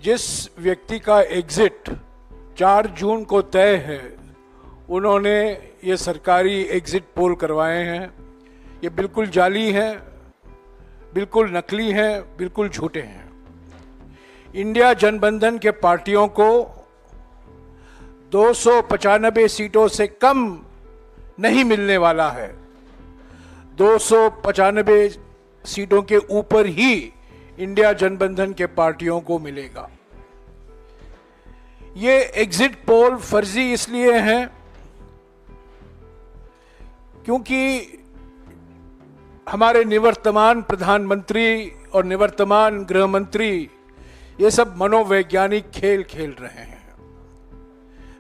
जिस व्यक्ति का एग्जिट 4 जून को तय है, उन्होंने ये सरकारी एग्जिट पोल करवाए हैं। ये बिल्कुल जाली हैं, बिल्कुल नकली हैं, बिल्कुल झूठे हैं। इंडिया जनबंधन के पार्टियों को 295 सीटों से कम नहीं मिलने वाला है। 295 सीटों के ऊपर ही इंडिया जनबंधन के पार्टियों को मिलेगा। ये एग्जिट पोल फर्जी इसलिए हैं क्योंकि हमारे निवर्तमान प्रधानमंत्री और निवर्तमान गृह मंत्री ये सब मनोवैज्ञानिक खेल खेल रहे हैं,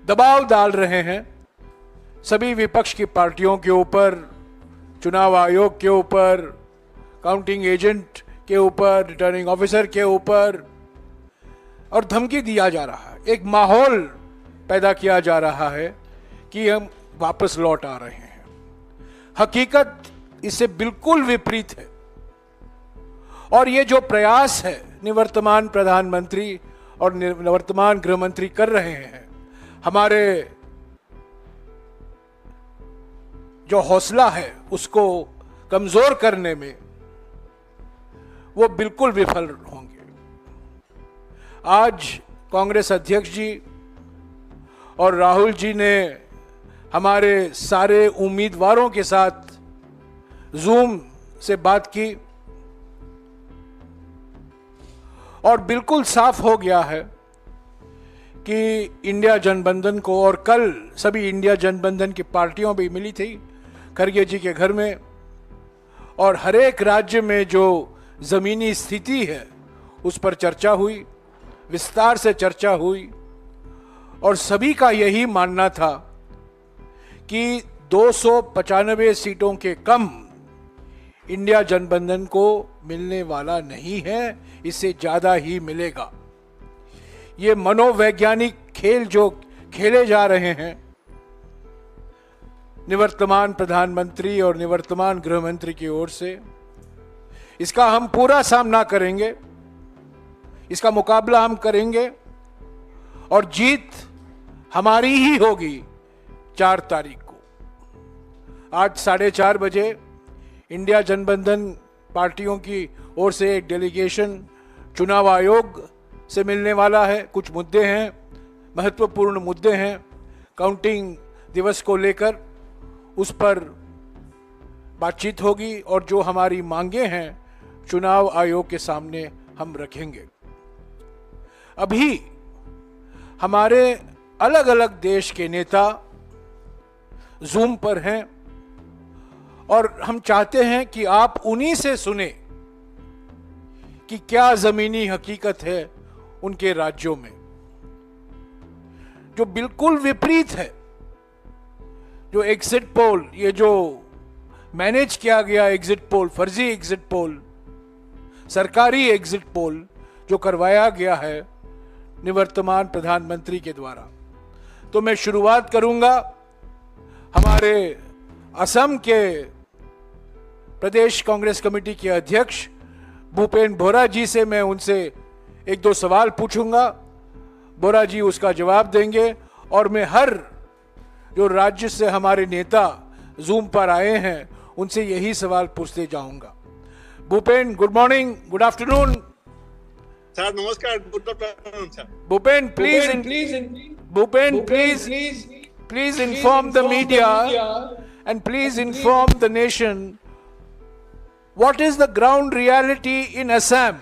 दबाव डाल रहे हैं सभी विपक्ष की पार्टियों के ऊपर, चुनाव आयोग के ऊपर, काउंटिंग एजेंट के ऊपर, रिटर्निंग ऑफिसर के ऊपर, और धमकी दिया जा रहा है। एक माहौल पैदा किया जा रहा है कि हम वापस लौट आ रहे हैं। हकीकत इससे बिल्कुल विपरीत है। और ये जो प्रयास है निवर्तमान प्रधानमंत्री और निवर्तमान गृह मंत्री कर रहे हैं, हमारे जो हौसला है उसको कमजोर करने में, वो बिल्कुल विफल होंगे। आज कांग्रेस अध्यक्ष जी और राहुल जी ने हमारे सारे उम्मीदवारों के साथ जूम से बात की और बिल्कुल साफ हो गया है कि इंडिया जनबंधन को, और कल सभी इंडिया जनबंधन की पार्टियों भी मिली थी खड़गे जी के घर में, और हर एक राज्य में जो जमीनी स्थिति है उस पर चर्चा हुई, विस्तार से चर्चा हुई, और सभी का यही मानना था कि 295 सीटों के कम इंडिया जनबंधन को मिलने वाला नहीं है, इससे ज्यादा ही मिलेगा। ये मनोवैज्ञानिक खेल जो खेले जा रहे हैं निवर्तमान प्रधानमंत्री और निवर्तमान गृह मंत्री की ओर से, इसका हम पूरा सामना करेंगे, इसका मुकाबला हम करेंगे और जीत हमारी ही होगी 4 तारीख को। आज 4:30 बजे इंडिया जनबंधन पार्टियों की ओर से एक डेलीगेशन चुनाव आयोग से मिलने वाला है। कुछ मुद्दे हैं, महत्वपूर्ण मुद्दे हैं काउंटिंग दिवस को लेकर, उस पर बातचीत होगी और जो हमारी मांगे हैं चुनाव आयोग के सामने हम रखेंगे। अभी हमारे अलग अलग देश के नेता जूम पर हैं और हम चाहते हैं कि आप उन्हीं से सुने कि क्या जमीनी हकीकत है उनके राज्यों में, जो बिल्कुल विपरीत है। जो एग्जिट पोल, ये जो मैनेज किया गया एग्जिट पोल, फर्जी एग्जिट पोल, सरकारी एग्जिट पोल जो करवाया गया है निवर्तमान प्रधानमंत्री के द्वारा। तो मैं शुरुआत करूंगा हमारे असम के प्रदेश कांग्रेस कमेटी के अध्यक्ष भूपेन बोहरा जी से। मैं उनसे 1-2 सवाल पूछूंगा, बोहरा जी उसका जवाब देंगे, और मैं हर जो राज्य से हमारे नेता जूम पर आए हैं उनसे यही सवाल पूछते जाऊंगा। Bhupen, good morning, good afternoon. Sir नमस्कार, good afternoon sir. Bhupen please inform the media and please inform the nation what is the ground reality in Assam.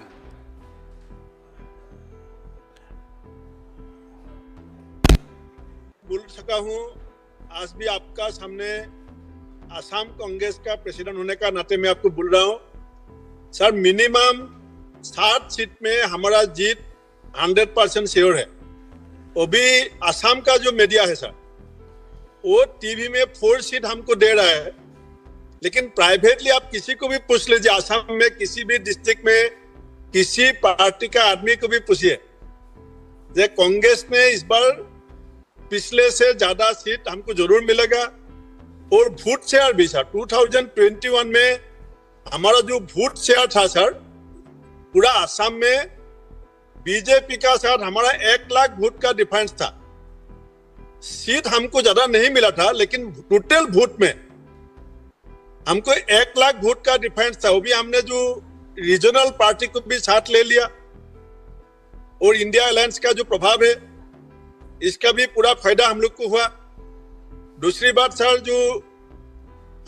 बोल सका हूँ आज भी आपका सामने असम कांग्रेस का प्रेसिडेंट होने का नाते मैं आपको बोल रहा हूँ सर, मिनिमम 60 सीट में हमारा जीत 100% श्योर है। वो भी असम का जो मीडिया है सर, वो टीवी में 4 सीट हमको दे रहा है, लेकिन प्राइवेटली आप किसी को भी पूछ लीजिए, असम में किसी भी डिस्ट्रिक्ट में किसी पार्टी का आदमी को भी पूछिए, कांग्रेस में इस बार पिछले से ज्यादा सीट हमको जरूर मिलेगा। और वोट शेयर भी सर 2021 में हमारा जो वोट शेयर था सर, पूरा असम में बीजेपी का साथ हमारा 1 लाख वोट का डिफरेंस था। सीट हमको ज्यादा नहीं मिला था, लेकिन टोटल वोट में हमको 1 लाख वोट का डिफरेंस था। वो भी हमने जो रीजनल पार्टी को भी साथ ले लिया, और इंडिया अलायंस का जो प्रभाव है इसका भी पूरा फायदा हम लोग को हुआ। दूसरी बात सर, जो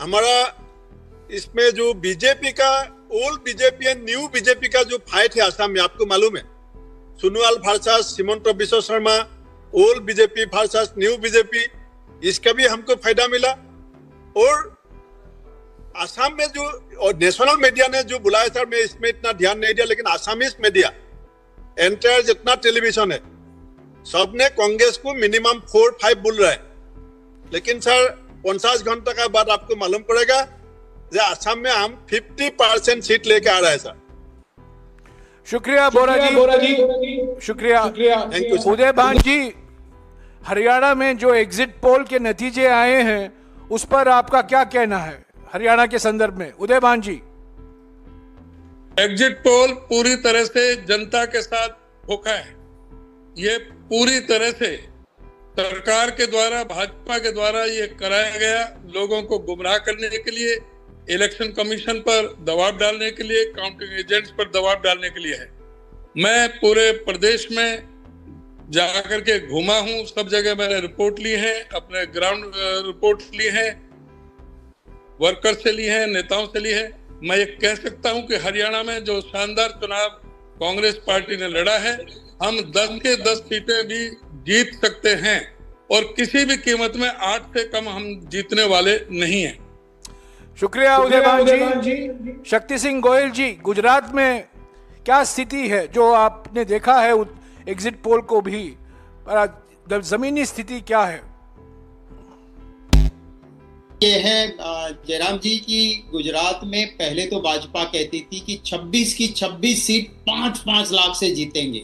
हमारा इसमें जो बीजेपी का old BJP and new BJP का जो फाइट है आसाम में, आपको मालूम है, Sonowal versus Himanta Biswa Sharma, old BJP versus new BJP, इसका भी हमको फायदा मिला। और आसाम में जो और नेशनल मीडिया ने जो बुलाया सर, मैं इसमें इतना ध्यान नहीं दिया, लेकिन आसामीज मीडिया एंटायर जितना टेलीविजन है सबने कांग्रेस को मिनिमम 4-5 बोल रहा है। लेकिन सर 50 घंटा का बाद आपको मालूम पड़ेगा कि आसाम में हम 50% सीट लेके आ रहे हैं सर। शुक्रिया बोरा जी, शुक्रिया। Thank you sir. उदय भान जी, हरियाणा में जो एग्जिट पोल के नतीजे आए हैं उस पर आपका क्या कहना है हरियाणा के संदर्भ में? उदय भान जी। एग्जिट पोल पूरी तरह से जनता के साथ धोखा है। ये पूरी तरह से सरकार के द्वारा, भाजपा के द्वारा ये कराया गया, लोगों को गुमराह करने के लिए, इलेक्शन कमीशन पर दबाव डालने के लिए, काउंटिंग एजेंट्स पर दबाव डालने के लिए है। मैं पूरे प्रदेश में जाकर के घूमा हूं, सब जगह मैंने रिपोर्ट ली है, अपने ग्राउंड रिपोर्ट ली है, वर्कर से ली है, नेताओं से ली है। मैं ये कह सकता हूं कि हरियाणा में जो शानदार चुनाव कांग्रेस पार्टी ने लड़ा है, हम 10 के 10 सीटें भी जीत सकते हैं, और किसी भी कीमत में 8 से कम हम जीतने वाले नहीं हैं। शुक्रिया उदय भान जी। शक्ति सिंह गोयल जी, गुजरात में क्या स्थिति है जो आपने देखा है एग्जिट पोल को भी, जमीनी स्थिति क्या है? ये है जयराम जी की गुजरात में पहले तो भाजपा कहती थी कि 26 की 26 सीट 5-5 लाख से जीतेंगे,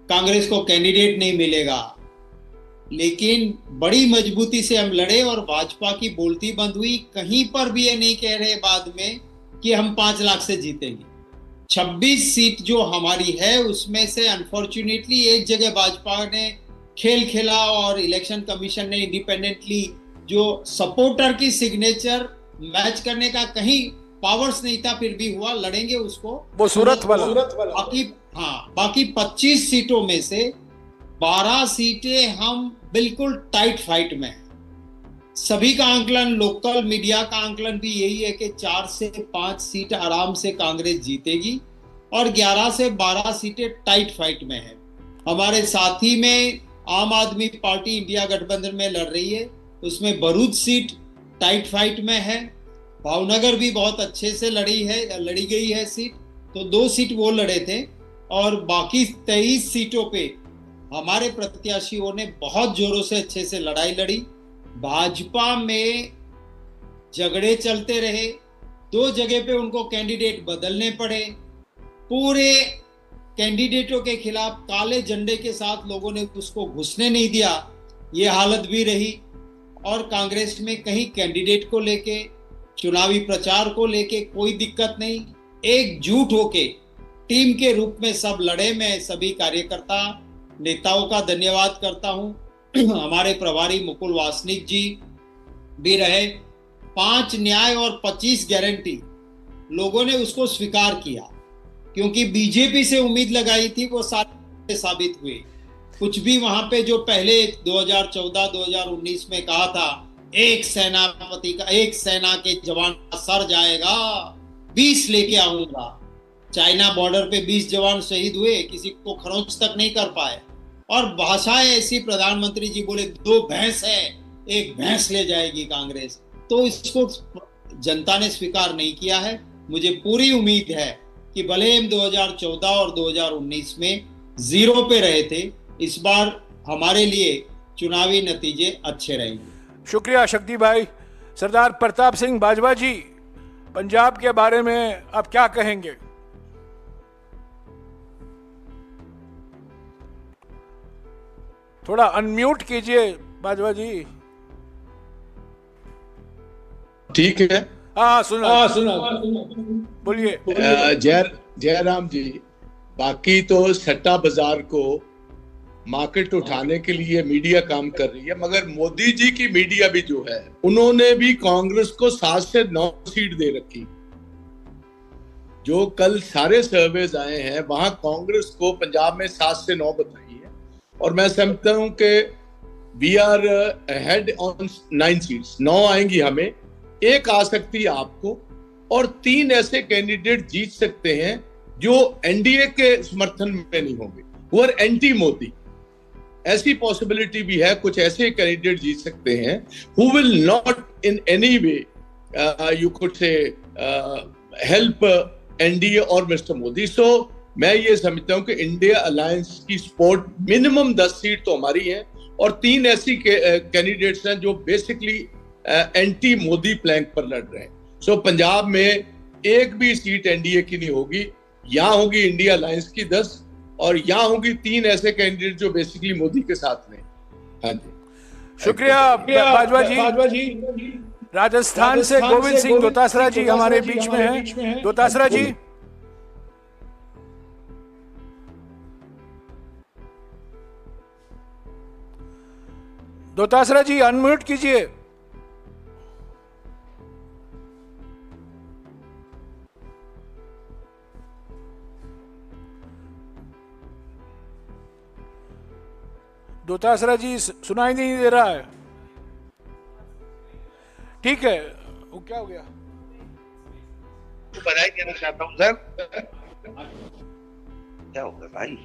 कांग्रेस को कैंडिडेट नहीं मिलेगा। लेकिन बड़ी मजबूती से हम लड़े और भाजपा की बोलती बंद हुई। कहीं पर भी ये नहीं कह रहे बाद में कि हम 5 लाख से जीतेंगे। 26 सीट जो हमारी है उसमें से अनफॉर्चुनेटली एक जगह भाजपा ने खेल खेला और इलेक्शन कमीशन ने इंडिपेंडेंटली जो सपोर्टर की सिग्नेचर मैच करने का कहीं पावर्स नहीं था, फिर भी हुआ। लड़ेंगे उसको, वो सूरत वाला। बाकी 25 सीटों में से 12 सीटें हम बिल्कुल टाइट फाइट में हैं। सभी का आंकलन, लोकल मीडिया का आंकलन भी यही है कि 4 से 5 सीट आराम से कांग्रेस जीतेगी और 11 से 12 सीटें टाइट फाइट में है। हमारे साथी में आम आदमी पार्टी इंडिया गठबंधन में लड़ रही है, उसमें भरूच सीट टाइट फाइट में है। भावनगर भी बहुत अच्छे से लड़ी गई है सीट, तो 2 सीट वो लड़े थे, और बाकी 23 सीटों पे हमारे प्रत्याशियों ने बहुत जोरों से अच्छे से लड़ाई लड़ी। भाजपा में झगड़े चलते रहे, 2 जगह पे उनको कैंडिडेट बदलने पड़े। पूरे कैंडिडेटों के खिलाफ काले झंडे के साथ लोगों ने उसको घुसने नहीं दिया, ये हालत भी रही। और कांग्रेस में कहीं कैंडिडेट को लेके, चुनावी प्रचार को लेके कोई दिक्कत नहीं, एकजुट होके टीम के रूप में सब लड़े। मैं सभी कार्यकर्ता नेताओं का धन्यवाद करता हूं। हमारे प्रभारी मुकुल वासनिक जी भी रहे। 5 न्याय और 25 गारंटी लोगों ने उसको स्वीकार किया, क्योंकि बीजेपी से उम्मीद लगाई थी वो सारे साबित हुए। कुछ भी वहां पे जो पहले 2014-2019 में कहा था, एक सेना के जवान का सर जाएगा, 20 लेके आऊंगा। चाइना बॉर्डर पे 20 जवान शहीद हुए, किसी को खरोंच तक नहीं कर पाए। और भाषाएं ऐसी, प्रधानमंत्री जी बोले 2 भैंस है, 1 भैंस ले जाएगी कांग्रेस। तो इसको जनता ने स्वीकार नहीं किया है। मुझे पूरी उम्मीद है कि भले हम 2014 और 2019 में 0 पे रहे थे, इस बार हमारे लिए चुनावी नतीजे अच्छे रहेंगे। शुक्रिया शक्ति भाई। सरदार प्रताप सिंह बाजवा जी, पंजाब के बारे में आप क्या कहेंगे? थोड़ा अनम्यूट कीजिए बाजवा जी। ठीक है, हाँ सुना बोलिए। जयराम जी, बाकी तो सट्टा बाजार को मार्केट उठाने के लिए मीडिया काम कर रही है, मगर मोदी जी की मीडिया भी जो है उन्होंने भी कांग्रेस को 7 से 9 सीट दे रखी। जो कल सारे सर्वेज आए हैं वहां कांग्रेस को पंजाब में 7 से 9 बताई है, और मैं समझता हूं कि we are head on 9 seats. 9 आएंगी हमें, 1 आ सकती है आपको, और 3 ऐसे कैंडिडेट जीत सकते हैं जो एनडीए के समर्थन में नहीं होंगे, वो आर एंटी मोदी। ऐसी पॉसिबिलिटी भी है, कुछ ऐसे कैंडिडेट जीत सकते हैं who will not in any way you could say help NDA और मिस्टर मोदी। सो मैं ये समझता हूं कि इंडिया अलायंस की सपोर्ट मिनिमम 10 सीट तो हमारी है, और 3 ऐसी कैंडिडेट्स हैं जो बेसिकली एंटी मोदी प्लैंक पर लड़ रहे हैं। सो पंजाब में एक भी सीट एनडीए की नहीं होगी, यहाँ होगी इंडिया अलायंस की 10, और यहाँ होगी 3 ऐसे कैंडिडेट जो बेसिकली मोदी के साथ में। हाँ जी, शुक्रिया बाजवा जी। राजस्थान से गोविंद सिंह दोतासरा जी हमारे बीच में हैं। दोतासरा जी, दोतासरा जी अनम्यूट कीजिए। दोतासरा जी सुनाई नहीं दे रहा है। ठीक है, वो क्या हो गया? बधाई देना चाहता हूँ सर। क्या होगा भाई?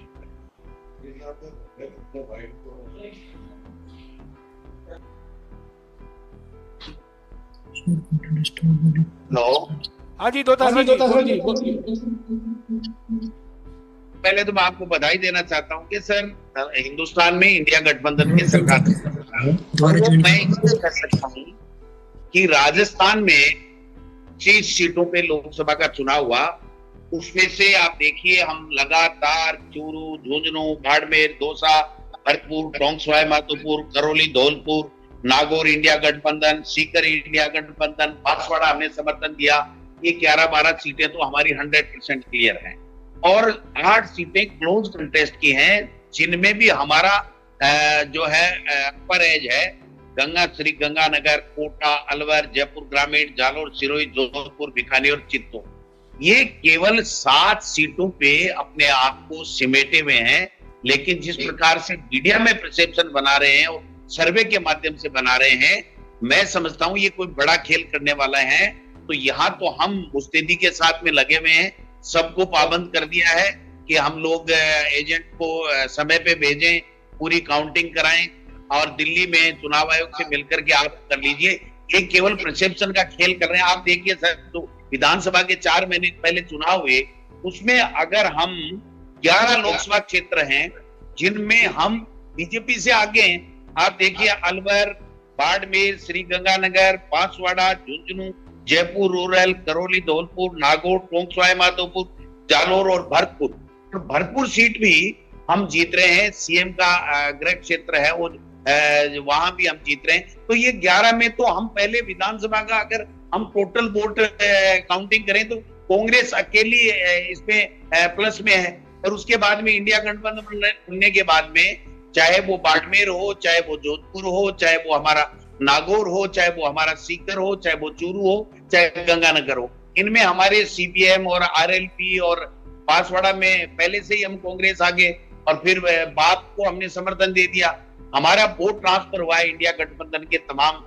हेलो, हाँ जी दोतासरा जी। पहले तो मैं आपको बधाई देना चाहता हूँ कि सर हिंदुस्तान में इंडिया गठबंधन की सरकार मैं इसलिए कह सकता हूँ कि राजस्थान में 30 सीटों पे लोकसभा का चुनाव हुआ, उसमें से आप देखिए हम लगातार चूरू, झुंझुनू, बाड़मेर, दौसा, भरतपुर, टोंक सवाई माधोपुर, करौली, धौलपुर, नागौर इंडिया गठबंधन, सीकर इंडिया गठबंधन, बांसवाड़ा हमने समर्थन दिया। ये 11-12 सीटें तो हमारी 100% क्लियर हैं, और 8 सीटें क्लोज कंटेस्ट की हैं, जिनमें भी हमारा जो है अपर एज है गंगा, श्री गंगानगर, कोटा, अलवर, जयपुर ग्रामीण, जालोर, सिरोही, जोधपुर, बीकानेर, चित्तौड़। ये केवल 7 सीटों पे अपने आप को सिमेटे हुए हैं, लेकिन जिस प्रकार से मीडिया में परसेप्शन बना रहे हैं और सर्वे के माध्यम से बना रहे हैं, मैं समझता हूं ये कोई बड़ा खेल करने वाला है। तो यहाँ तो हम मुस्तैदी के साथ में लगे हुए हैं, सबको पाबंद कर दिया है कि हम लोग एजेंट को समय पे भेजें, पूरी काउंटिंग कराएं, और दिल्ली में चुनाव आयोग से मिलकर के आप कर लीजिए। ये केवल परसेप्शन का खेल कर रहे हैं। आप देखिए सर, तो विधानसभा के 4 महीने पहले चुनाव हुए, उसमें अगर हम 11 लोकसभा क्षेत्र हैं जिनमें हम बीजेपी से आगे हैं, आप देखिए अलवर, बाड़मेर, श्री गंगानगर, बांसवाड़ा, झुंझुनू, जयपुर रूरल, करौली, धौलपुर, नागौर, टोंक सवाई माधोपुर, जालोर और भरतपुर सीट भी हम जीत रहे हैं। सीएम का गृह क्षेत्र है वो, वहां भी हम जीत रहे हैं। तो ये 11 में तो हम पहले विधानसभा का अगर हम टोटल वोट काउंटिंग करें तो कांग्रेस अकेली इसमें प्लस में है, और उसके बाद में इंडिया गठबंधन बनने के बाद में चाहे वो बाड़मेर हो, चाहे वो जोधपुर हो, चाहे वो हमारा नागौर हो, चाहे वो हमारा सीकर हो, चाहे वो चूरू हो, चाहे गंगानगर हो, इनमें हमारे सीपीएम और आरएलपी और बांसवाड़ा में पहले से ही हम कांग्रेस आगे, और फिर बाप को हमने समर्थन दे दिया। हमारा वोट ट्रांसफर हुआ है इंडिया गठबंधन के तमाम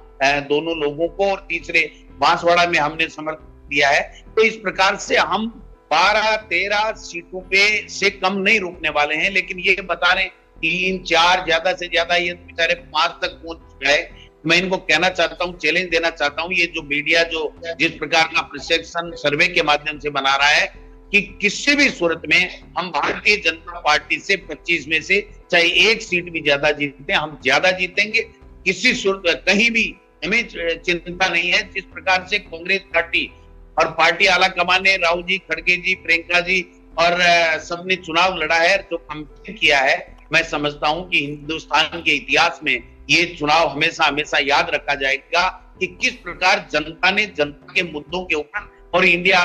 दोनों लोगों को, और तीसरे बांसवाड़ा में हमने समर्थन दिया है। तो इस प्रकार से हम 12-13 सीटों पे से कम नहीं रुकने वाले हैं, लेकिन ये बता रहे 3-4 ज्यादा से ज्यादा ये बेचारे 5 तक पहुंच गए। मैं इनको कहना चाहता हूँ, चैलेंज देना चाहता हूँ, ये जो मीडिया जो जिस प्रकार का परसेप्शन सर्वे के माध्यम से बना रहा है कि किसी भी सूरत में हम भारतीय जनता पार्टी से 25 में से चाहे 1 सीट भी ज्यादा जीतते हैं, हम ज्यादा जीतेंगे। किसी सूरत कहीं भी हमें चिंता नहीं है। जिस प्रकार से कांग्रेस पार्टी और पार्टी आला कमान ने राहुल जी, खड़गे जी, प्रियंका जी और सबने चुनाव लड़ा है, जो कंपेन किया है, मैं समझता हूं कि हिंदुस्तान के इतिहास में ये चुनाव हमेशा हमेशा याद रखा जाएगा कि किस प्रकार जनता ने जनता के मुद्दों के ऊपर और इंडिया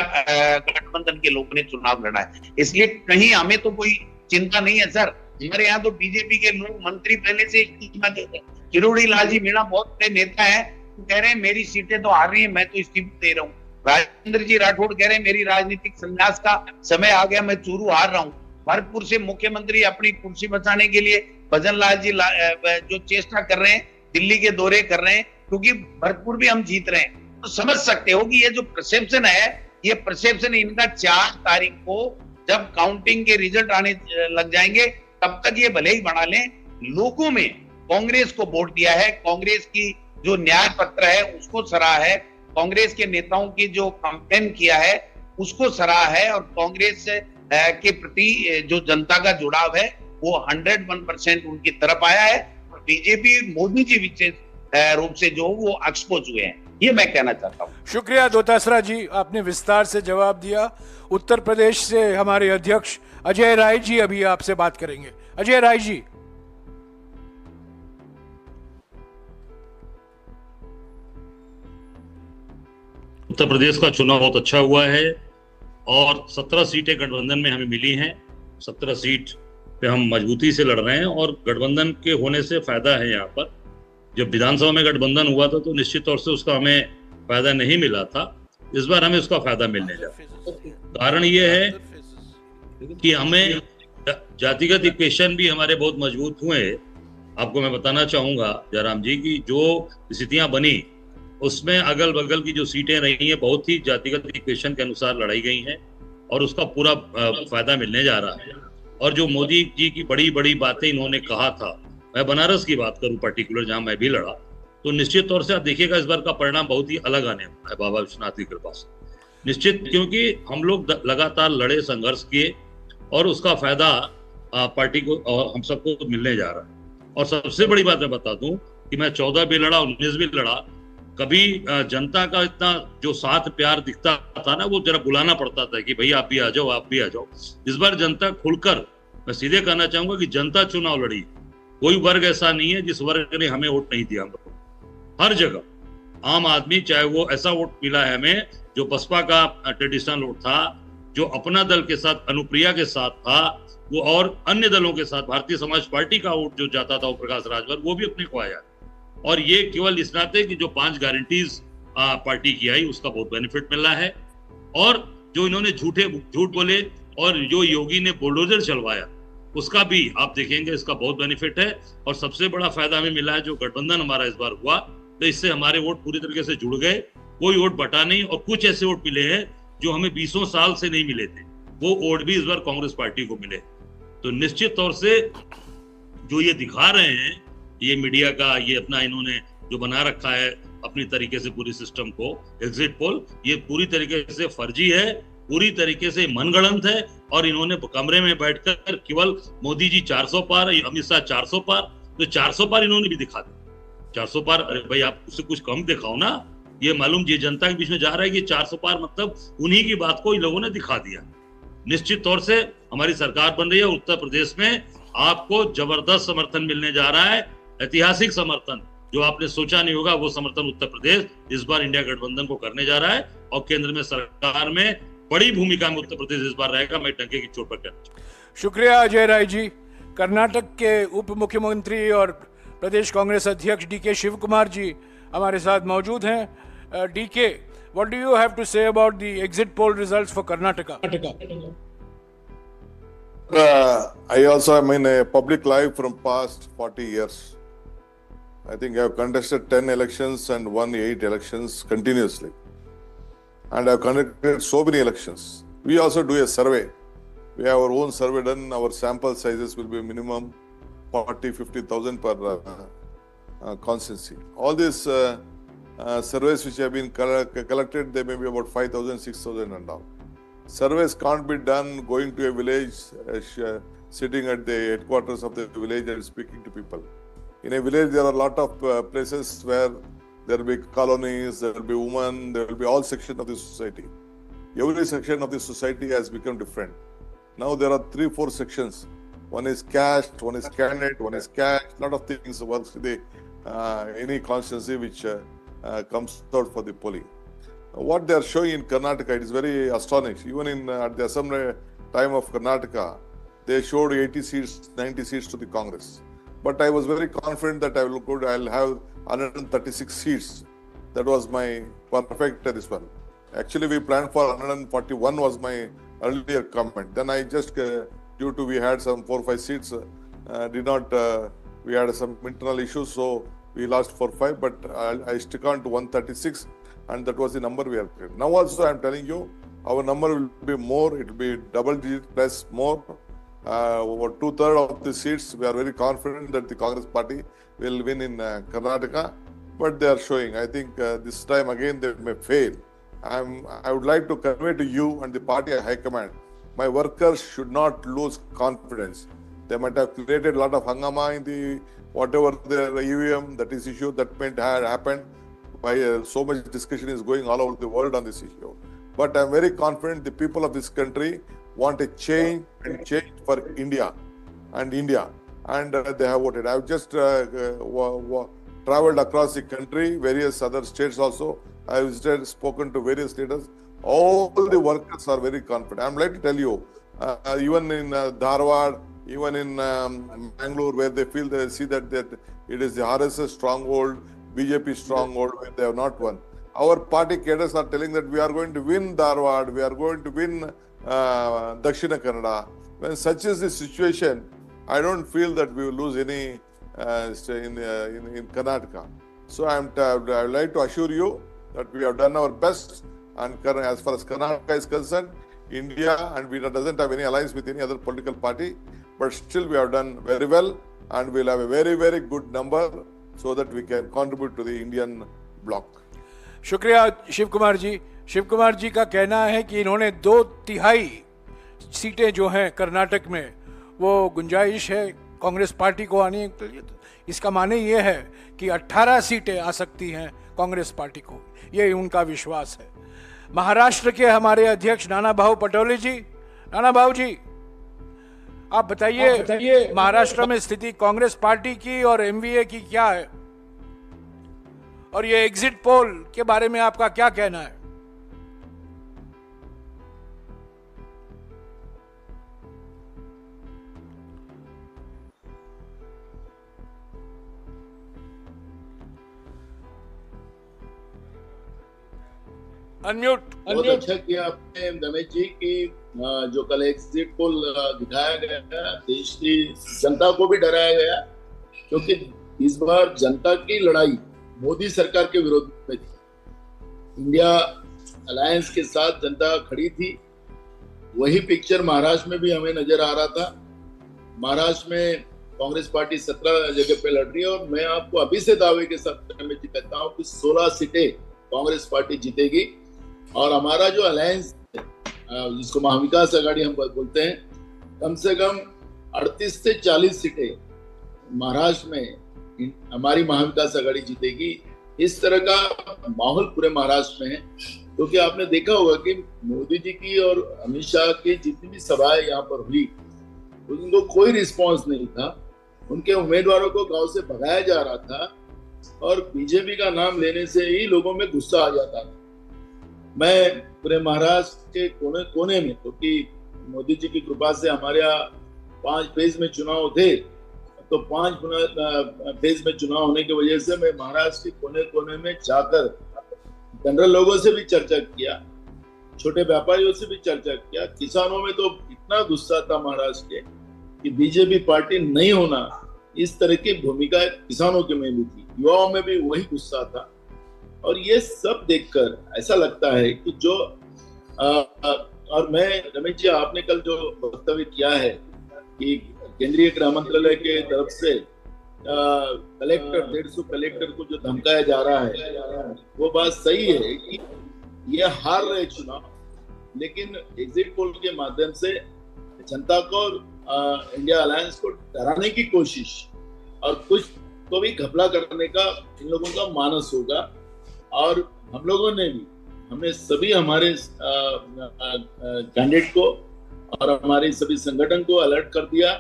गठबंधन के लोगों ने चुनाव लड़ा है। इसलिए कहीं हमें तो कोई चिंता नहीं है सर। हमारे यहाँ तो बीजेपी के लोग मंत्री पहले से इस्तीफा देते हैं। किरोड़ी लाल जी मीणा बहुत बड़े नेता है, कह रहे हैं मेरी सीटें तो हार रही है, मैं तो इस्तीफा दे रहा हूँ। राजेंद्र जी राठौड़ कह रहे हैं मेरी राजनीतिक संन्यास का समय आ गया, मैं चूरू हार रहा हूँ। भरतपुर से मुख्यमंत्री अपनी कुर्सी बचाने के लिए भजन लाल जी जो चेष्टा कर रहे हैं, दिल्ली के दौरे कर रहे हैं, क्योंकि भरतपुर भी हम जीत रहे हैं। तो समझ सकते हो कि ये जो परसेप्शन है, ये परसेप्शन इनका 4 तारीख को जब काउंटिंग के रिजल्ट आने लग जाएंगे, तब तक ये भले ही बना लें। लोगों में कांग्रेस को वोट दिया है, कांग्रेस की जो न्याय पत्र है उसको सराहा है, कांग्रेस के नेताओं की जो कैंपेन किया है उसको सराहा है, और कांग्रेस के प्रति जो जनता का जुड़ाव है वो 101% उनकी तरफ आया है। बीजेपी मोदी जी विशेष रूप से जो वो एक्सपोज हुए हैं, ये मैं कहना चाहता हूँ। शुक्रिया दोतासरा जी, आपने विस्तार से जवाब दिया। उत्तर प्रदेश से हमारे अध्यक्ष अजय राय जी अभी आपसे बात करेंगे। अजय राय जी। उत्तर प्रदेश का चुनाव बहुत अच्छा हुआ है और 17 सीटें गठबंधन में हमें मिली हैं। 17 सीट पे हम मजबूती से लड़ रहे हैं और गठबंधन के होने से फायदा है। यहाँ पर जब विधानसभा में गठबंधन हुआ था तो निश्चित तौर से उसका हमें फायदा नहीं मिला था। इस बार हमें उसका फायदा मिलने जा रहा है। कारण ये है कि हमें जातिगत इक्वेशन भी हमारे बहुत मजबूत हुए। आपको मैं बताना चाहूंगा जयराम जी की जो स्थितियां बनी उसमें अगल बगल की जो सीटें रही हैं बहुत ही जातिगत इक्वेशन के अनुसार लड़ाई गई हैं और उसका पूरा फायदा मिलने जा रहा है। और जो मोदी जी की बड़ी बड़ी बातें इन्होंने कहा था, मैं बनारस की बात करूं पर्टिकुलर जहां मैं भी लड़ा, तो निश्चित तौर से आप देखिएगा इस बार का परिणाम बहुत ही अलग आने वाला है बाबा विश्वनाथ की कृपा से। निश्चित, क्योंकि हम लोग लगातार लड़े, संघर्ष किए और उसका फायदा पार्टी को और हम सबको मिलने जा रहा है। और सबसे बड़ी बात मैं बता दूं कि मैं 14 भी लड़ा, 19 भी लड़ा, कभी जनता का इतना जो साथ प्यार दिखता था ना, वो जरा बुलाना पड़ता था कि भाई आप भी आ जाओ, आप भी आ जाओ। इस बार जनता खुलकर, मैं सीधे कहना चाहूंगा कि जनता चुनाव लड़ी। कोई वर्ग ऐसा नहीं है जिस वर्ग ने हमें वोट नहीं दिया। हम लोग हर जगह आम आदमी, चाहे वो ऐसा वोट मिला है हमें जो बसपा का ट्रेडिशनल वोट था, जो अपना दल के साथ अनुप्रिया के साथ था, वो और अन्य दलों के साथ भारतीय समाज पार्टी का वोट जो जाता था वो प्रकाश राजभर, वो भी अपने को आया। और ये केवल इस नाते कि जो 5 गारंटीज पार्टी की आई उसका बहुत बेनिफिट मिल रहा है। और जो इन्होंने झूठ बोले और जो योगी ने बुलडोजर चलवाया उसका भी आप देखेंगे, इसका बहुत बेनिफिट है। और सबसे बड़ा फायदा हमें मिला है जो गठबंधन हमारा इस बार हुआ, तो इससे हमारे वोट पूरी तरीके से जुड़ गए, कोई वोट बटा नहीं। और कुछ ऐसे वोट मिले हैं जो हमें 20 साल से नहीं मिले थे, वो वोट भी इस बार कांग्रेस पार्टी को मिले। तो निश्चित तौर से जो ये दिखा रहे हैं, ये मीडिया का ये अपना इन्होंने जो बना रखा है अपनी तरीके से पूरी सिस्टम को, एग्जिट पोल, ये पूरी तरीके से फर्जी है, पूरी तरीके से मनगढ़ंत है। और इन्होंने कमरे में बैठकर केवल मोदी जी 400 पार, अमित शाह 400 पार, तो 400 पार इन्होंने भी दिखा दिया। 400 पार, अरे भाई आप उससे कुछ कम दिखाओ ना। ये मालूम ये जनता के बीच में जा रहा है कि 400 पार मतलब उन्हीं की बात को इन लोगों ने दिखा दिया। निश्चित तौर से हमारी सरकार बन रही है, उत्तर प्रदेश में आपको जबरदस्त समर्थन मिलने जा रहा है, ऐतिहासिक समर्थन जो आपने सोचा नहीं होगा, वो समर्थन उत्तर प्रदेश इस बार इंडिया गठबंधन को करने जा रहा है। और केंद्र में सरकार में बड़ी भूमिका में उत्तर प्रदेश इस बार रहेगा, मैं डंके की चोट पर कहना। शुक्रिया अजय राय जी। कर्नाटक के उप मुख्यमंत्री और प्रदेश कांग्रेस अध्यक्ष डीके शिव कुमार जी हमारे साथ मौजूद हैं। DK, what do you have to say about the exit poll results for Karnataka? I also am in a public life from past 40 years. I think I have contested 10 elections and won 8 elections continuously. And I have conducted so many elections. We also do a survey. We have our own survey done. Our sample sizes will be minimum 40,000-50,000 per constituency. All these surveys which have been collected, they may be about 5,000, 6,000 and all. Surveys can't be done going to a village, sitting at the headquarters of the village and speaking to people. In a village, there are a lot of places where there will be colonies, there will be women, there will be all sections of the society. Every section of the society has become different. Now there are 3-4 sections. One is caste, one is candidate, one is caste. A lot of things works with the any constituency which comes out for the polling. what they are showing in Karnataka, it is very astonishing. Even in at the assembly time of Karnataka, they showed 80 seats, 90 seats to the Congress. But I was very confident that I'll have 136 seats. That was my perfect this one. Actually, we planned for 141 was my earlier comment. Then I just, due to we had some 4 or 5 seats, we had some internal issues, so we lost 4 or 5, but I stuck on to 136, and that was the number we are. Now also I am telling you, our number will be more, it will be double digit plus more. Over 2/3 of the seats, we are very confident that the Congress party will win in Karnataka, but they are showing, I think this time again they may fail. I would like to convey to you and the party high command, my workers should not lose confidence. They might have created a lot of hangama in the whatever the EVM that is issue that might have happened. By so much discussion is going all over the world on this issue. But I'm very confident the people of this country want a change and change for India, and they have voted. I've just traveled across the country, various other states also. I have spoken to various leaders. All the workers are very confident. I'm like to tell you, even in Dharwad, even in Bangalore, where they see that it is the RSS stronghold, BJP stronghold, where they have not won. Our party cadres are telling that we are going to win Dharwad, we are going to win Dakshina Kannada. When such is the situation, I don't feel that we will lose any in Karnataka. So I would like to assure you that we have done our best, and as far as Karnataka is concerned, India and we doesn't have any alliance with any other political party, but still we have done very well, and we'll have a very, very good number so that we can contribute to the Indian bloc. शुक्रिया शिव कुमार जी। शिव कुमार जी का कहना है कि इन्होंने 2/3 सीटें जो हैं कर्नाटक में वो गुंजाइश है कांग्रेस पार्टी को आने के लिए। इसका माने ये है कि 18 सीटें आ सकती हैं कांग्रेस पार्टी को, ये उनका विश्वास है। महाराष्ट्र के हमारे अध्यक्ष नाना भाऊ पटोले जी, नाना भाऊ जी आप बताइए महाराष्ट्र में स्थिति कांग्रेस पार्टी की और एमवीए की क्या है, और ये एग्जिट पोल के बारे में आपका क्या कहना है? अनम्यूट। बहुत अच्छा किया आपने रमेश जी की जो कल एग्जिट पोल दिखाया गया, देश की जनता को भी डराया गया, क्योंकि इस बार जनता की लड़ाई मोदी सरकार के विरोध में थी। इंडिया अलायंस के साथ जनता खड़ी थी। वही पिक्चर महाराष्ट्र में भी हमें नजर आ रहा था। महाराष्ट्र में कांग्रेस पार्टी 17 जगह पे लड़ रही है, और मैं आपको अभी से दावे के साथ कहता हूँ कि 16 सीटें कांग्रेस पार्टी जीतेगी, और हमारा जो अलायंस जिसको महाविकास आघाड़ी हम बोलते हैं, कम से कम 38 से 40 सीटें महाराष्ट्र में हमारी महाविकास आघाड़ी जीतेगी। इस तरह का माहौल पूरे महाराष्ट्र में है, क्योंकि आपने देखा होगा कि मोदी जी की और अमित शाह की जितनी भी सभाएं यहाँ पर हुई, उनको कोई रिस्पांस नहीं था। उनके उम्मीदवारों को गांव से भगाया जा रहा था, और बीजेपी का नाम लेने से ही लोगों में गुस्सा आ जाता था। मैं पूरे महाराष्ट्र के कोने कोने में, क्योंकि मोदी जी की कृपा से हमारे यहाँ 5 फेज में चुनाव थे, तो 5 फेज में चुनाव होने की वजह से मैं महाराष्ट्र के कोने कोने में जाकर जनरल लोगों से भी चर्चा किया, छोटे व्यापारियों से भी चर्चा किया। किसानों में तो इतना गुस्सा था महाराष्ट्र के कि बीजेपी पार्टी नहीं होना, इस तरह की भूमिका किसानों के में भी थी, युवाओं में भी वही गुस्सा था। और ये सब देखकर ऐसा लगता है कि जो और मैं रमेश जी, आपने कल जो वक्तव्य किया है कि केंद्रीय गृह मंत्रालय के तरफ से कलेक्टर 150 कलेक्टर को जो धमकाया जा रहा है, वो बात सही है कि ये हार रहे चुनाव, लेकिन एग्जिट पोल के माध्यम से जनता को इंडिया अलायंस को डराने की कोशिश और कुछ तो भी घपला करने का इन लोगों का मानस होगा। और हम लोगों ने भी, हमने सभी हमारे कैंडिडेट को और हमारे सभी संगठन को अलर्ट कर दिया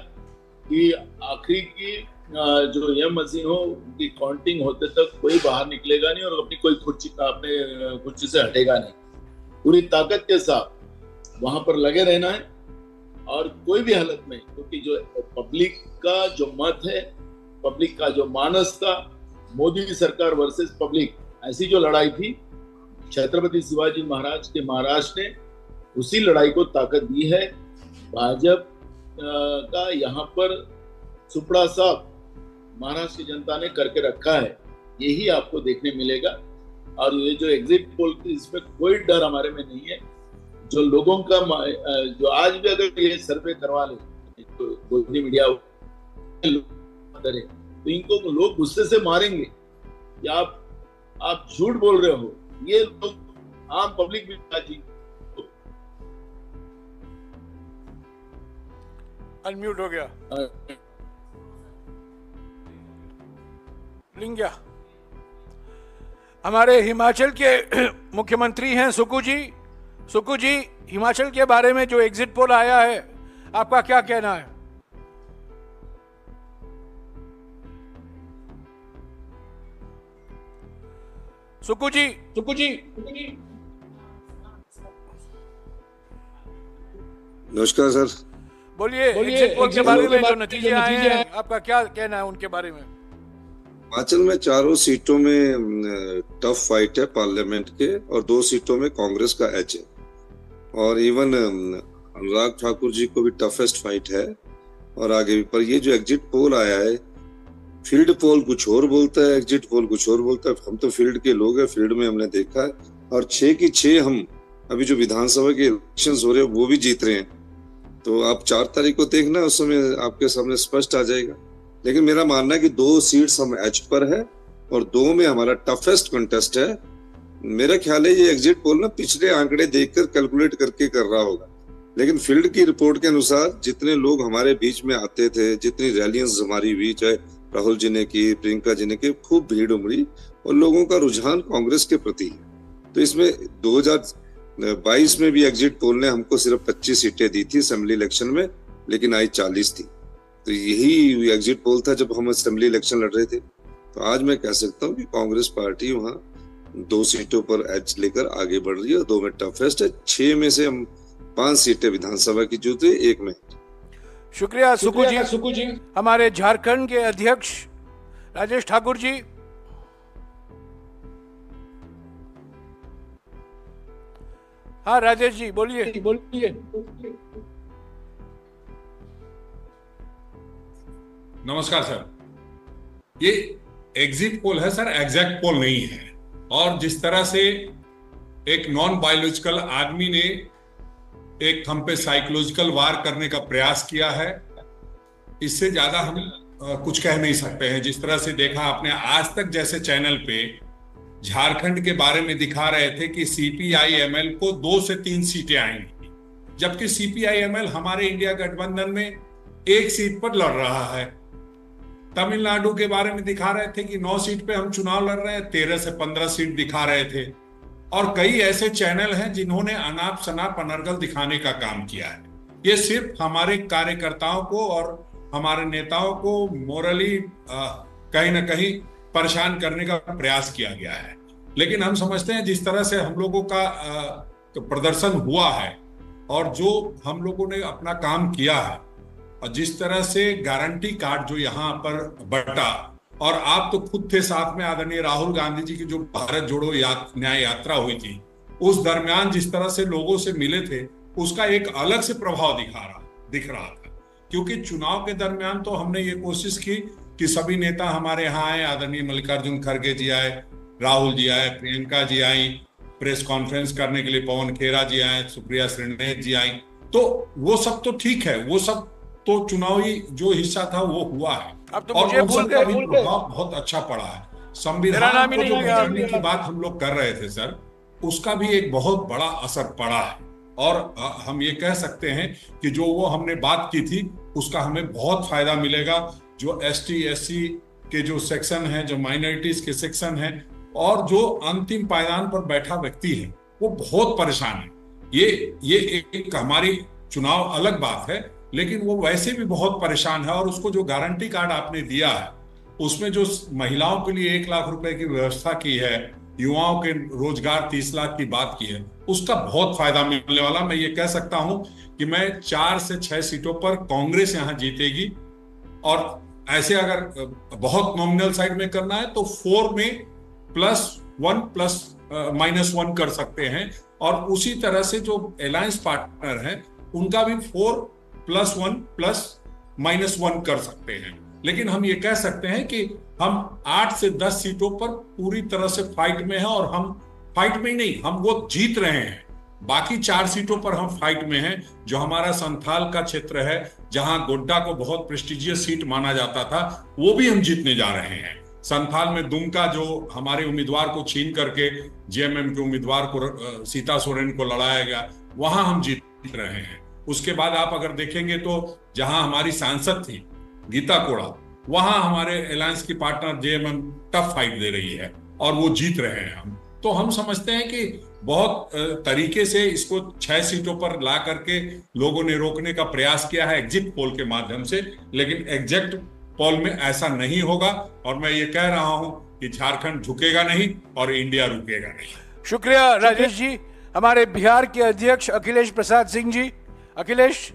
कि आखिरी की जो ईएम मशीन हो उनकी काउंटिंग होते तक कोई बाहर निकलेगा नहीं और अपनी कोई अपने कुर्सी से हटेगा नहीं। पूरी ताकत के साथ वहां पर लगे रहना है और कोई भी हालत में, क्योंकि जो पब्लिक का जो मत है, पब्लिक का जो मानस था, मोदी सरकार वर्सेस पब्लिक, ऐसी जो लड़ाई थी छत्रपति शिवाजी महाराज के महाराष्ट्र ने उसी लड़ाई को ताकत दी है। भाजपा का यहाँ पर सुपड़ा साफ महाराष्ट्र की जनता ने करके रखा है, यही आपको देखने मिलेगा। और ये जो एग्जिट पोल, इसमें कोई डर हमारे में नहीं है। जो लोगों का जो आज भी अगर ये सर्वे करवा ले तो गोदी मीडिया करे तो इनको लोग गुस्से से मारेंगे कि आप झूठ बोल रहे हो। ये लोग आम पब्लिक भी जी अनम्यूट हो गया लिंगिया। हमारे हिमाचल के मुख्यमंत्री हैं सुक्खू जी। सुक्खू जी, हिमाचल के बारे में जो एग्जिट पोल आया है, आपका क्या कहना है? सुक्खू जी नमस्कार सर। बोलिए एग्जिट पोल के बारे में जो नतीजे आए हैं, आपका क्या कहना है उनके बारे में? हिमाचल में चारों सीटों में टफ फाइट है पार्लियामेंट के, और 2 सीटों में कांग्रेस का एच है, और इवन अनुराग ठाकुर जी को भी टफेस्ट फाइट है और आगे भी। पर ये जो एग्जिट पोल आया है, फील्ड पोल कुछ और बोलता है, एग्जिट पोल कुछ और बोलता है। हम तो फील्ड के लोग हैं, फील्ड में हमने देखा है, और 6 की 6 हम अभी जो विधानसभा के इलेक्शंस हो रहे हैं वो भी जीत रहे हैं। तो आप 4 तारीख को देखना, उस समय आपके सामने स्पष्ट आ जाएगा। लेकिन मेरा मानना है कि 2 सीट्स हम एच पर है और 2 में हमारा टफेस्ट कंटेस्ट है। मेरा ख्याल है ये एग्जिट पोल ना पिछले आंकड़े देखकर कैलकुलेट करके कर रहा होगा, लेकिन फील्ड की रिपोर्ट के अनुसार जितने लोग हमारे बीच में आते थे, जितनी रैलियां हमारी हुई, चाहे राहुल जी ने की, प्रियंका जी ने की, खूब भीड़ उमड़ी और लोगों का रुझान कांग्रेस के प्रति है। तो इसमें 2022 में भी एग्जिट पोल ने हमको सिर्फ 25 सीटें दी थी असेंबली इलेक्शन में, लेकिन आई 40 थी। तो यही एग्जिट पोल था जब हम असेंबली इलेक्शन लड़ रहे थे। तो आज मैं कह सकता हूँ कि कांग्रेस पार्टी वहाँ 2 सीटों पर एच लेकर आगे बढ़ रही है, 2 में टफेस्ट है। 6 में से हम 5 सीटें विधानसभा की जीते, 1 में। शुक्रिया सुक्खू जी। हमारे झारखंड के अध्यक्ष राजेश ठाकुर जी। हाँ राजेश जी बोलिए। नमस्कार सर। ये एग्जिट पोल है सर, एग्जैक्ट पोल नहीं है। और जिस तरह से एक नॉन बायोलॉजिकल आदमी ने एक हम पे साइकोलॉजिकल वार करने का प्रयास किया है, इससे ज्यादा हम कुछ कह नहीं सकते हैं। जिस तरह से देखा आपने, आज तक जैसे चैनल पे झारखंड के बारे में दिखा रहे थे कि CPI-ML को 2 से 3 सीटें आएंगी, जबकि CPI-ML हमारे इंडिया गठबंधन में 1 सीट पर लड़ रहा है। तमिलनाडु के बारे में दिखा रहे थे कि 9 सीट पे हम चुनाव लड़ रहे हैं, 13 से 15 सीट दिखा रहे थे। और कई ऐसे चैनल हैं जिन्होंने अनाप शनाप अनर्गल दिखाने का काम किया है। ये सिर्फ हमारे कार्यकर्ताओं को और हमारे नेताओं को मोरली कहीं ना कहीं परेशान करने का प्रयास किया गया है। लेकिन हम समझते हैं जिस तरह से हम लोगों का प्रदर्शन हुआ है और जो हम लोगों ने अपना काम किया है, और जिस तरह से गारंटी कार्ड जो यहाँ पर बटा, और आप तो खुद थे साथ में, आदरणीय राहुल गांधी जी की जो भारत जोड़ो न्याय यात्रा हुई थी, उस दरमियान जिस तरह से लोगों से मिले थे, उसका एक अलग से प्रभाव दिख रहा था। क्योंकि चुनाव के दरमियान तो हमने ये कोशिश की कि सभी नेता हमारे यहाँ आए, आदरणीय मल्लिकार्जुन खड़गे जी आए, राहुल जी आए, प्रियंका जी आई, प्रेस कॉन्फ्रेंस करने के लिए पवन खेरा जी आए, सुप्रिया श्रीनेत जी आई। तो वो सब तो ठीक है, वो सब तो चुनावी जो हिस्सा था वो हुआ है। अब तो और मुझे उन सबका भी प्रभाव बहुत अच्छा पड़ा है। संविधान को जो बदलने की बात हम लोग कर रहे थे सर, उसका भी एक बहुत बड़ा असर पड़ा है। और हम ये कह सकते हैं कि जो वो हमने बात की थी उसका हमें बहुत फायदा मिलेगा। जो ST SC के जो सेक्शन है, जो माइनॉरिटीज के सेक्शन है, और जो अंतिम पायदान पर बैठा व्यक्ति है, वो बहुत परेशान है। ये एक हमारी चुनाव अलग बात है, लेकिन वो वैसे भी बहुत परेशान है। और उसको जो गारंटी कार्ड आपने दिया है उसमें जो महिलाओं के लिए 1 लाख रुपए की व्यवस्था की है, युवाओं के रोजगार 30 लाख की बात की है, उसका बहुत फायदा मिलने वाला। मैं ये कह सकता हूं कि मैं 4 से 6 सीटों पर कांग्रेस यहां जीतेगी। और ऐसे अगर बहुत नॉमिनल साइड में करना है तो 4 में +1 +-1 कर सकते हैं। और उसी तरह से जो अलायंस पार्टनर हैं उनका भी 4 +1 +-1 कर सकते हैं। लेकिन हम ये कह सकते हैं कि हम 8 से 10 सीटों पर पूरी तरह से फाइट में हैं। और हम फाइट में ही नहीं, हम वो जीत रहे हैं। बाकी 4 सीटों पर हम फाइट में हैं, जो हमारा संथाल का क्षेत्र है, जहां गोड्डा को बहुत प्रेस्टिजियस सीट माना जाता था, वो भी हम जीतने जा रहे हैं। संथाल में दुमका जो हमारे उम्मीदवार को छीन करके जेएमएम के उम्मीदवार को सीता सोरेन को लड़ाया गया, वहां हम जीत रहे हैं। उसके बाद आप अगर देखेंगे तो जहां हमारी सांसद थी गीता कोड़ा, वहां हमारे अलायंस की पार्टनर जेएमएम टफ फाइट दे रही है और वो जीत रहे हैं। हम तो हम समझते हैं कि बहुत तरीके से इसको 6 सीटों पर ला करके लोगों ने रोकने का प्रयास किया है एग्जिट पोल के माध्यम से, लेकिन एग्जिट पोल में ऐसा नहीं होगा। और मैं ये कह रहा हूं कि झारखंड झुकेगा नहीं और इंडिया रुकेगा नहीं। शुक्रिया राजेश जी। हमारे बिहार के अध्यक्ष अखिलेश प्रसाद सिंह जी। अखिलेश।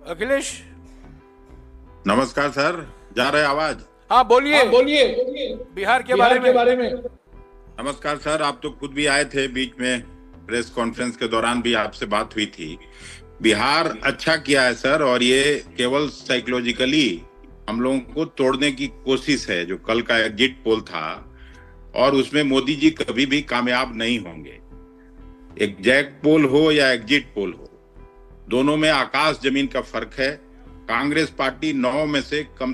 अखिलेश नमस्कार सर, जा रहे आवाज? हाँ बोलिए बिहार के बारे में। नमस्कार सर, आप तो खुद भी आए थे बीच में, प्रेस कॉन्फ्रेंस के दौरान भी आपसे बात हुई थी। बिहार अच्छा किया है सर, और ये केवल साइकोलॉजिकली हम लोगों को तोड़ने की कोशिश है। जो कल का एग्जिट पोल था, और उसमें मोदी जी कभी भी कामयाब नहीं होंगे। एग्जैक्ट पोल हो या एग्जिट पोल हो, दोनों में आकाश जमीन का फर्क है। कांग्रेस पार्टी 9 में से कम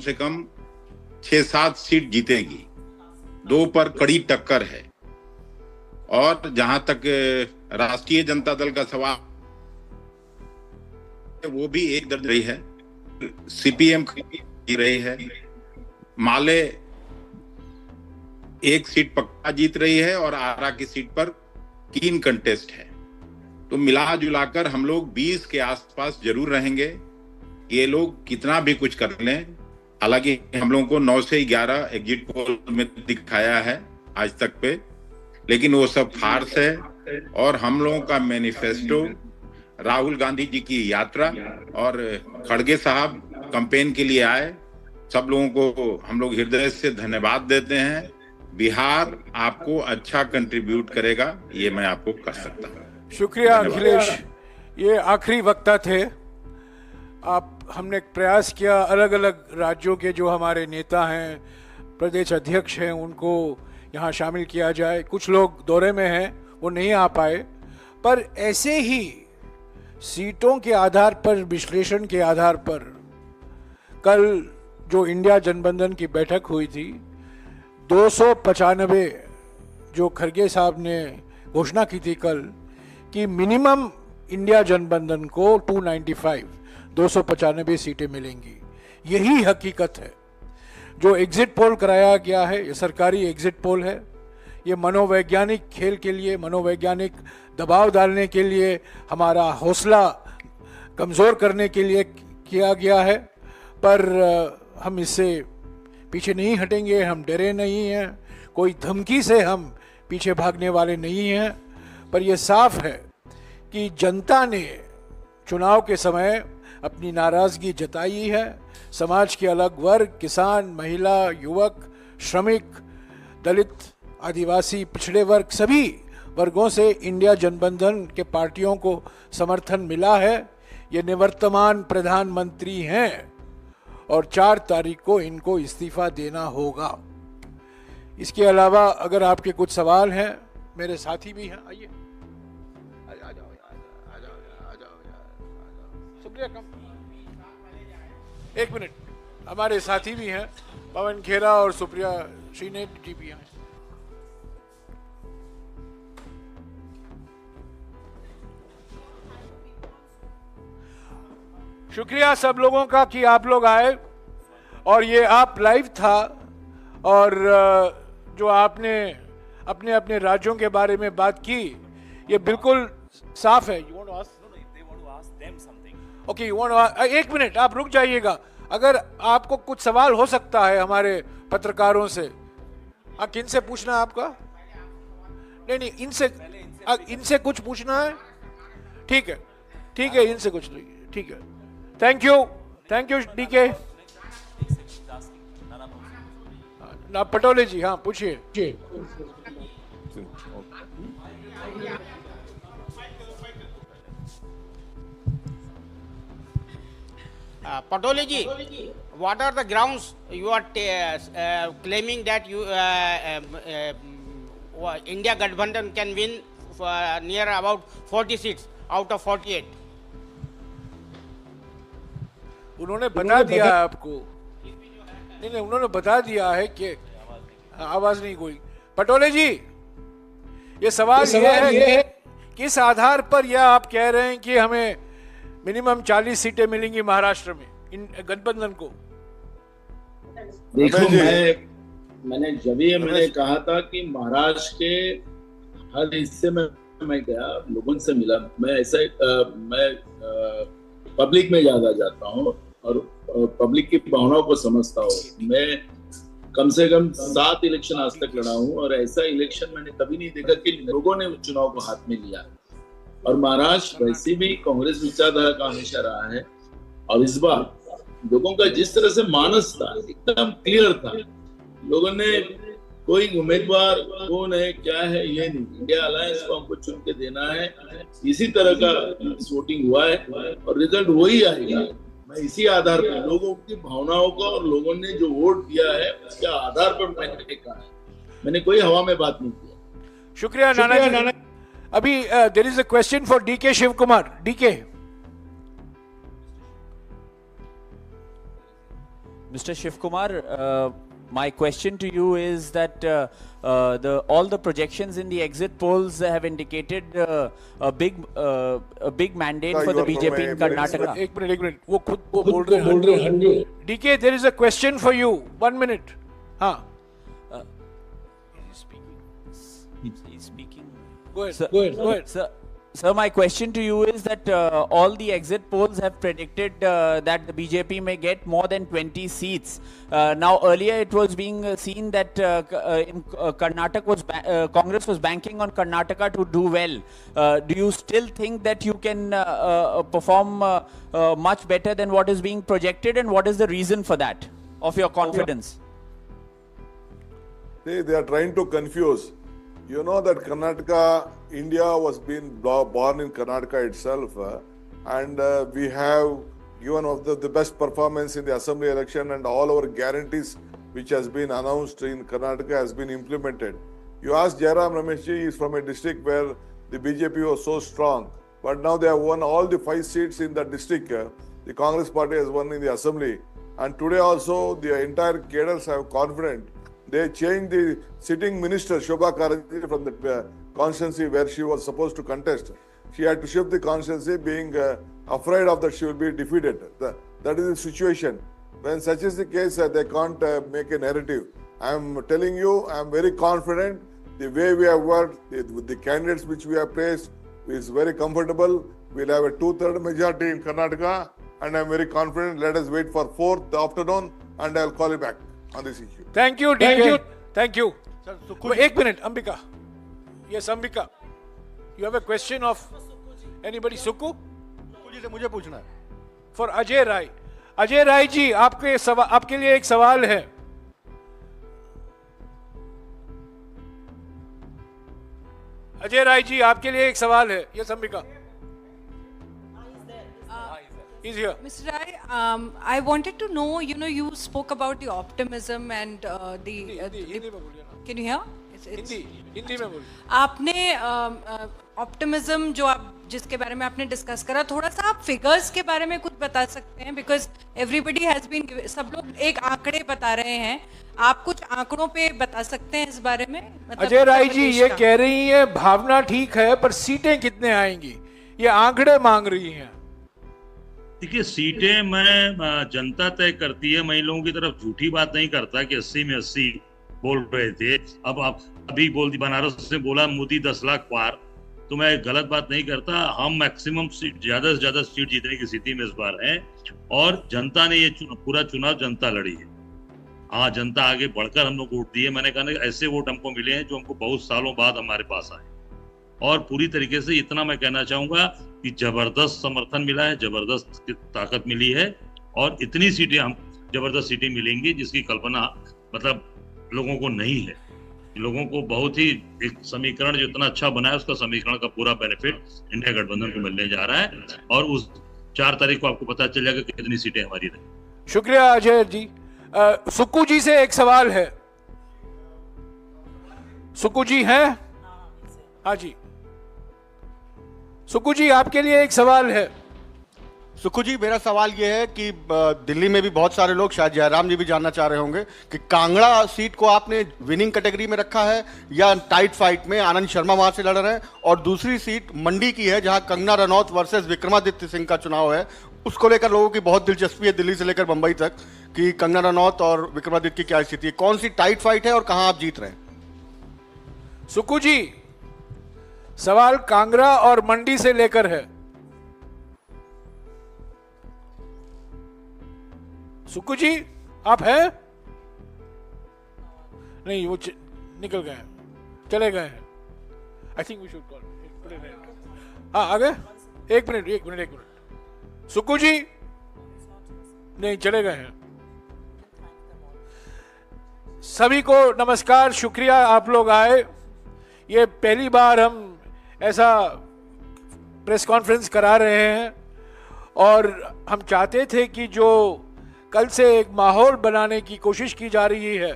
6-7 सीट जीतेगी, 2 पर कड़ी टक्कर है। और जहां तक राष्ट्रीय जनता दल का सवाल, वो भी 1 दर्ज रही है, सीपीएम की रही है, माले 1 सीट पक्का जीत रही है, और आरा की सीट पर 3 कंटेस्ट है। तो मिला जुलाकर हम लोग 20 के आसपास जरूर रहेंगे। ये लोग कितना भी कुछ कर लें, हालांकि हम लोगों को 9 से 11 एग्जिट पोल में दिखाया है आज तक पे, लेकिन वो सब फार्स है। और हम लोगों का मैनिफेस्टो, राहुल गांधी जी की यात्रा और खड़गे साहब कैंपेन के लिए आए, सब लोगों को हम लोग हृदय से धन्यवाद देते हैं। बिहार आपको अच्छा कंट्रीब्यूट करेगा, ये मैं आपको कह सकता हूँ। शुक्रिया अखिलेश। ये आखिरी वक्ता थे। हमने प्रयास किया अलग अलग राज्यों के जो हमारे नेता हैं, प्रदेश अध्यक्ष हैं, उनको यहाँ शामिल किया जाए। कुछ लोग दौरे में हैं, वो नहीं आ पाए, पर ऐसे ही सीटों के आधार पर, विश्लेषण के आधार पर, कल जो इंडिया जनबंधन की बैठक हुई थी, 295 जो खड़गे साहब ने घोषणा की थी कल, कि मिनिमम इंडिया जनबंधन को 295 सीटें मिलेंगी। यही हकीकत है। जो एग्जिट पोल कराया गया है, ये सरकारी एग्जिट पोल है। ये मनोवैज्ञानिक खेल के लिए, मनोवैज्ञानिक दबाव डालने के लिए, हमारा हौसला कमज़ोर करने के लिए किया गया है। पर हम इससे पीछे नहीं हटेंगे, हम डरे नहीं हैं, कोई धमकी से हम पीछे भागने वाले नहीं हैं। पर यह साफ है कि जनता ने चुनाव के समय अपनी नाराज़गी जताई है। समाज के अलग वर्ग, किसान, महिला, युवक, श्रमिक, दलित, आदिवासी, पिछड़े वर्ग, सभी वर्गों से इंडिया जनबंधन के पार्टियों को समर्थन मिला है। ये निवर्तमान प्रधानमंत्री हैं और 4 तारीख को इनको इस्तीफा देना होगा। इसके अलावा अगर आपके कुछ सवाल हैं, मेरे साथी भी हैं, आइए। एक मिनट, हमारे साथी भी हैं, पवन खेरा और सुप्रिया श्रीनेट जी भी हैं। शुक्रिया सब लोगों का कि आप लोग आए, और ये आप लाइव था, और जो आपने अपने अपने राज्यों के बारे में बात की, ये बिल्कुल साफ है। ओके, एक मिनट आप रुक जाइएगा। अगर आपको कुछ सवाल हो सकता है हमारे पत्रकारों से, किनसे पूछना है आपका? नहीं, इनसे कुछ पूछना है? ठीक है, इनसे कुछ नहीं, ठीक है। Thank you DK. Nana Patole जी, हाँ पूछिए। Patole ji, what are the grounds you are claiming that India Gadbandhan can win near about 40 seats out of 48? उन्होंने बता दिया है आपको। नहीं, उन्होंने बता दिया है कि आवाज नहीं कोई। पटोले जी, ये सवाल ये है किस आधार पर यह आप कह रहे हैं कि हमें मिनिमम 40 सीटें मिलेंगी महाराष्ट्र में इन गठबंधन को? देखो, मैंने कहा था कि महाराष्ट्र के हर हिस्से में मैं गया, लोगों से मिला। मैं पब्लिक में ज्यादा जाता हूँ और पब्लिक की भावनाओं को समझता हूँ। मैं कम से कम 7 इलेक्शन आज तक लड़ा हूँ और ऐसा इलेक्शन मैंने कभी नहीं देखा कि लोगों ने चुनाव को हाथ में लिया। और महाराष्ट्र वैसे भी कांग्रेस विचारधारा का हमेशा रहा है और इस बार लोगों का जिस तरह से मानस था एकदम क्लियर था। लोगों ने कोई उम्मीदवार कौन है क्या है ये नहीं, इंडिया अलायंस को हमको चुन के देना है, इसी तरह का वोटिंग हुआ है और रिजल्ट वही आएगा। मैं इसी आधार पर लोगों की भावनाओं को और लोगों ने जो वोट दिया है उसके आधार पर मैंने कहा है, मैंने कोई हवा में बात नहीं किया। शुक्रिया नाना जी। अभी there is a question for DK Shiv Kumar. DK. Mr. Shiv Kumar, my question to you is that all the projections in the exit polls have indicated a big mandate for the BJP in Karnataka. एक minute, वो खुद वो बोल रहे हैं। DK, there is a question for you. 1 minute. हाँ। He's speaking. Go ahead. Sir, my question to you is that all the exit polls have predicted that the BJP may get more than 20 seats. Now, earlier it was being seen that in Karnataka Congress was banking on Karnataka to do well. Do you still think that you can perform much better than what is being projected, and what is the reason for that, of your confidence? See, they are trying to confuse. You know that Karnataka, India was being born in Karnataka itself, and we have given one of the best performance in the assembly election, and all our guarantees which has been announced in Karnataka has been implemented. You ask Jairam Rameshji, he is from a district where the BJP was so strong, but now they have won all the 5 seats in that district. The Congress party has won in the assembly, and today also the entire cadres have confidence. They changed the sitting minister Shobha Karanji from the constituency where she was supposed to contest. She had to shift the constituency, being afraid of that she will be defeated. That is the situation. When such is the case, they can't make a narrative. I am telling you, I am very confident. The way we have worked, with the candidates which we have placed, is very comfortable. We'll have a 2/3 majority in Karnataka, and I am very confident. Let us wait for 4th afternoon, and I will call you back on this issue. Thank you, DK. Thank you. एक minute, Ambika. Yes, Ambika. You have a question of anybody? Sukku ji से मुझे पूछना है. For Ajay Rai. Ajay Rai ji, आपके लिए एक सवाल है. अजय राय जी, आपके लिए एक सवाल है. Yes, Ambika. He's here. Mr. Rai, I wanted to know, you spoke about the optimism and can you hear? Hindi में बोलिए. आपने ऑप्टिमिज्म जो आप जिसके बारे में आपने डिस्कस करा, थोड़ा सा आप फिगर्स के बारे में कुछ बता सकते हैं? बिकॉज एवरीबडी हैज बीन, सब लोग एक आंकड़े बता रहे हैं, आप कुछ आंकड़ों पे बता सकते हैं इस बारे में? अजय राय जी ये कह रही है भावना ठीक है पर सीटें कितने आएंगी, ये आंकड़े मांग रही हैं. देखिए, सीटें मैं जनता तय करती है. मैं इन लोगों की तरफ झूठी बात नहीं करता कि 80 में 80 बोल रहे थे। अब आप अभी बोल दी बनारस से बोला मोदी 10 लाख पार, तो मैं गलत बात नहीं करता। हम मैक्सिमम सीट, ज्यादा से ज्यादा सीट जीतने की स्थिति में इस बार हैं, और जनता ने ये पूरा चुनाव जनता लड़ी है। हाँ, जनता आगे बढ़कर हम लोग वोट दिए। मैंने कहा ना, ऐसे वोट हमको मिले हैं जो हमको बहुत सालों बाद हमारे पास आए, और पूरी तरीके से इतना मैं कहना चाहूंगा कि जबरदस्त समर्थन मिला है, जबरदस्त ताकत मिली है, और इतनी सीटें, हम जबरदस्त सीटें मिलेंगी जिसकी कल्पना मतलब लोगों को नहीं है। लोगों को बहुत ही एक समीकरण जो इतना अच्छा बना है, उसका समीकरण का पूरा बेनिफिट इंडिया गठबंधन को मिलने जा रहा है, और उस 4 तारीख को आपको पता चल जाएगा कि कितनी सीटें हमारी रही। शुक्रिया अजय जी। सुक्कू जी से एक सवाल है। सुक्कू जी हैं? हाँ जी, सुक्कू जी आपके लिए एक सवाल है। सुक्कू जी, मेरा सवाल यह है कि दिल्ली में भी बहुत सारे लोग, शायद जयराम जी भी जानना चाह रहे होंगे कि कांगड़ा सीट को आपने विनिंग कैटेगरी में रखा है या टाइट फाइट में? आनंद शर्मा वहां से लड़ रहे हैं, और दूसरी सीट मंडी की है जहां कंगना रनौत वर्सेस विक्रमादित्य सिंह का चुनाव है। उसको लेकर लोगों की बहुत दिलचस्पी है, दिल्ली से लेकर मुंबई तक, कि कंगना रनौत और विक्रमादित्य की क्या स्थिति है, कौन सी टाइट फाइट है और कहां आप जीत रहे हैं? सुक्कू जी, सवाल कांगड़ा और मंडी से लेकर है। सुक्कू जी आप हैं? नहीं, वो निकल गए, चले गए हैं। I think we should call. हाँ, आ गए? एक मिनट। सुक्कू जी नहीं, चले गए हैं। सभी को नमस्कार, शुक्रिया आप लोग आए। ये पहली बार हम ऐसा प्रेस कॉन्फ्रेंस करा रहे हैं, और हम चाहते थे कि जो कल से एक माहौल बनाने की कोशिश की जा रही है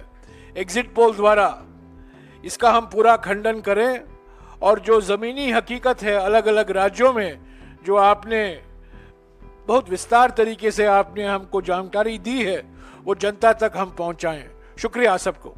एग्जिट पोल द्वारा, इसका हम पूरा खंडन करें, और जो ज़मीनी हकीकत है अलग अलग राज्यों में, जो आपने बहुत विस्तार तरीके से आपने हमको जानकारी दी है, वो जनता तक हम पहुंचाएं। शुक्रिया सबको।